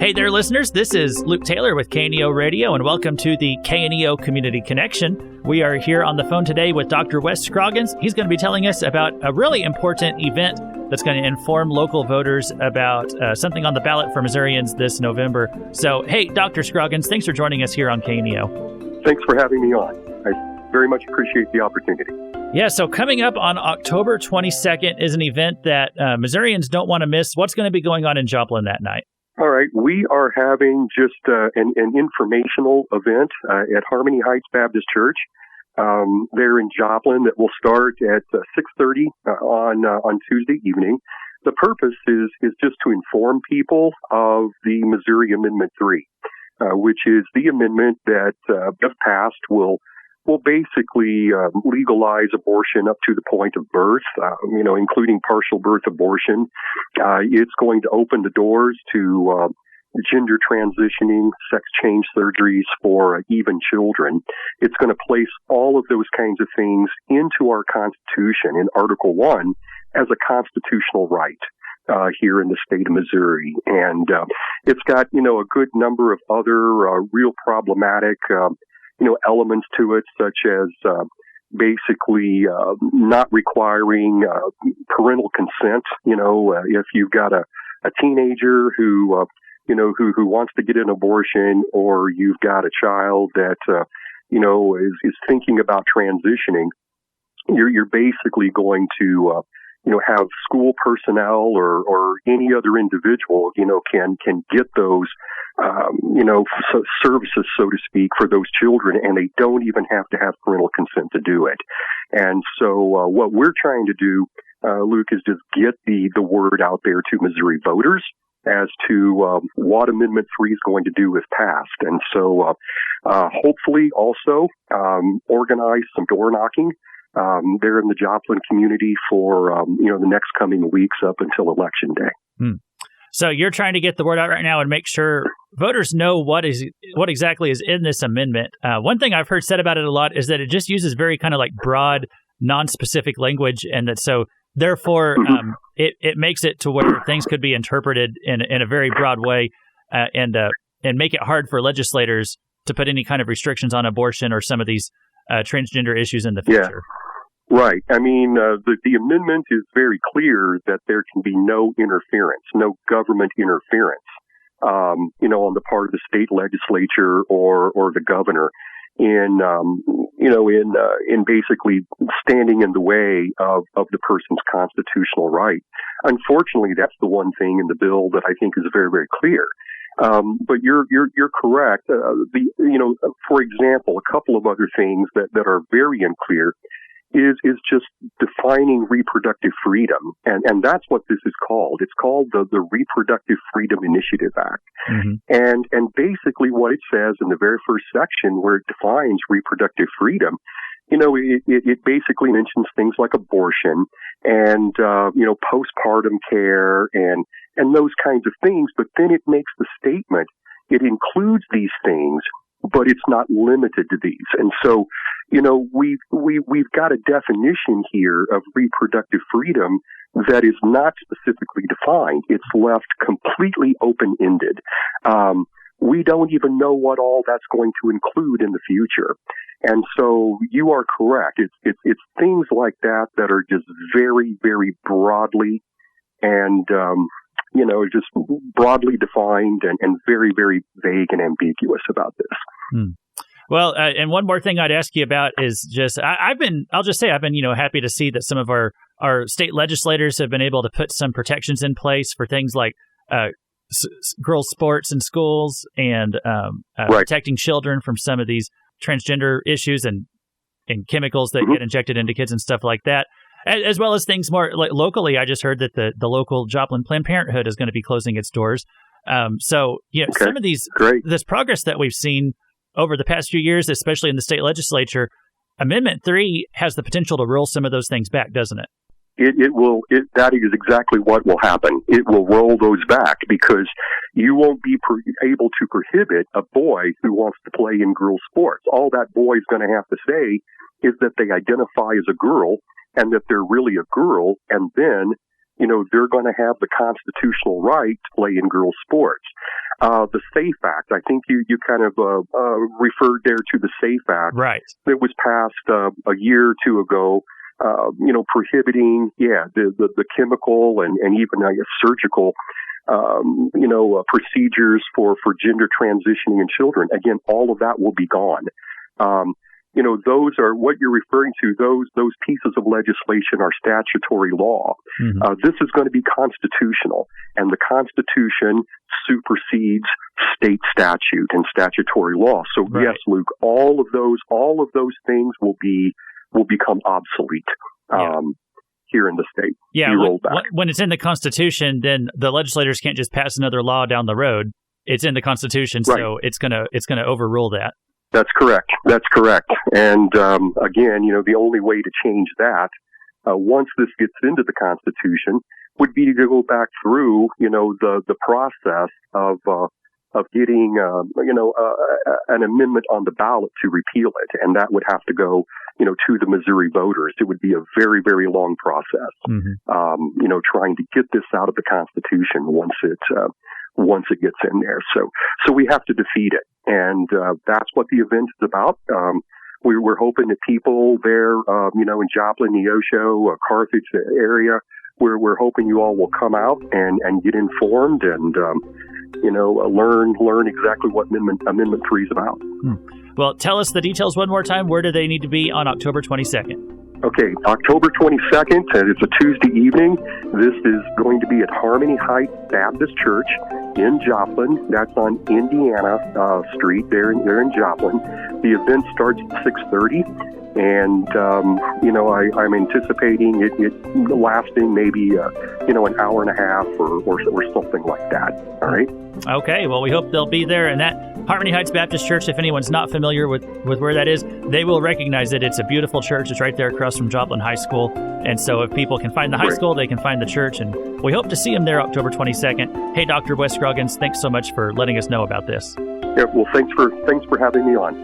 Hey there, listeners. This is Luke Taylor with KNEO Radio, and welcome to the KNEO Community Connection. We are here on the phone today with Dr. Wes Scroggins. He's going to be telling us about a really important event that's going to inform local voters about something on the ballot for Missourians this November. So, hey, Dr. Scroggins, thanks for joining us here on KNEO. Thanks for having me on. I very much appreciate the opportunity. Yeah, so coming up on October 22nd is an event that Missourians don't want to miss. What's going to be going on in Joplin that night? All right. We are having just an informational event at Harmony Heights Baptist Church there in Joplin that will start at 6:30 on Tuesday evening. The purpose is just to inform people of the Missouri Amendment 3, which is the amendment that, if passed, will basically legalize abortion up to the point of birth, including partial birth abortion. It's going to open the doors to gender transitioning, sex change surgeries for even children. It's going to place all of those kinds of things into our Constitution in Article 1 as a constitutional right here in the state of Missouri. And it's got, a good number of other real problematic elements to it, such as basically not requiring parental consent. If you've got a teenager who wants to get an abortion, or you've got a child that is thinking about transitioning, you're basically going to have school personnel or any other individual can get those services, so to speak, for those children, and they don't even have to have parental consent to do it. And so what we're trying to do, Luke, is just get the word out there to Missouri voters as to what Amendment 3 is going to do if passed. And so hopefully also organize some door knocking there in the Joplin community for the next coming weeks up until Election Day. So you're trying to get the word out right now and make sure voters know what exactly is in this amendment. One thing I've heard said about it a lot is that it just uses very kind of like broad, non-specific language, and that so therefore it makes it to where things could be interpreted in a very broad way, and make it hard for legislators to put any kind of restrictions on abortion or some of these transgender issues in the future. Yeah. Right. I mean, the amendment is very clear that there can be no interference, no government interference, on the part of the state legislature or the governor in basically standing in the way of the person's constitutional right. Unfortunately, that's the one thing in the bill that I think is very, very clear. But you're correct. For example, a couple of other things that are very unclear is just defining reproductive freedom. And that's what this is called. It's called the Reproductive Freedom Initiative Act. Mm-hmm. And basically what it says in the very first section where it defines reproductive freedom, it basically mentions things like abortion and, postpartum care and those kinds of things. But then it makes the statement, it includes these things, but it's not limited to these. And so, we've got a definition here of reproductive freedom that is not specifically defined. It's left completely open-ended. We don't even know what all that's going to include in the future. And so you are correct. It's things like that are just very, very broadly and, just broadly defined and very, very vague and ambiguous about this. Well, and one more thing I'd ask you about is just, I've been happy to see that some of our state legislators have been able to put some protections in place for things like girls' sports in schools and protecting children from some of these transgender issues and chemicals that get injected into kids and stuff like that. As well as things more like locally. I just heard that the local Joplin Planned Parenthood is going to be closing its doors. Some of this progress that we've seen over the past few years, especially in the state legislature, Amendment 3 has the potential to roll some of those things back, doesn't it? It will. That is exactly what will happen. It will roll those back because you won't be able to prohibit a boy who wants to play in girls' sports. All that boy is going to have to say is that they identify as a girl and that they're really a girl, and then they're going to have the constitutional right to play in girls' sports. The SAFE Act, I think you kind of referred there to the SAFE Act. Right. That was passed a year or two ago, prohibiting, the chemical and even, I guess, surgical, procedures for gender transitioning in children. Again, all of that will be gone. Those are what you're referring to. Those pieces of legislation are statutory law. Mm-hmm. This is going to be constitutional, and the Constitution supersedes state statute and statutory law. So right. Yes, Luke, all of those things will become obsolete. Here in the state. Yeah, when it's in the Constitution, then the legislators can't just pass another law down the road. It's in the Constitution, right. So it's gonna overrule that. That's correct. And again, the only way to change that, once this gets into the Constitution, would be to go back through, the process of getting, an amendment on the ballot to repeal it, and that would have to go, to the Missouri voters. It would be a very, very long process, mm-hmm. Trying to get this out of the Constitution once it gets in there. So we have to defeat it, and that's what the event is about. We're hoping that people there, in Joplin, Neosho, Carthage area, we're hoping you all will come out and get informed and learn exactly what Amendment 3 is about. Well, tell us the details one more time. Where do they need to be on October 22nd? Okay, October 22nd, it's a Tuesday evening. This is going to be at Harmony Heights Baptist Church in Joplin. That's on Indiana Street there in Joplin. The event starts at 6:30. And, I'm anticipating it lasting maybe, an hour and a half or something like that. All right. Okay. Well, we hope they'll be there. And that Harmony Heights Baptist Church, if anyone's not familiar with where that is, they will recognize it. It's a beautiful church. It's right there across from Joplin High School. And so if people can find the high school, they can find the church. And we hope to see them there October 22nd. Hey, Dr. Wes Scroggins, thanks so much for letting us know about this. Yeah, well, thanks for having me on.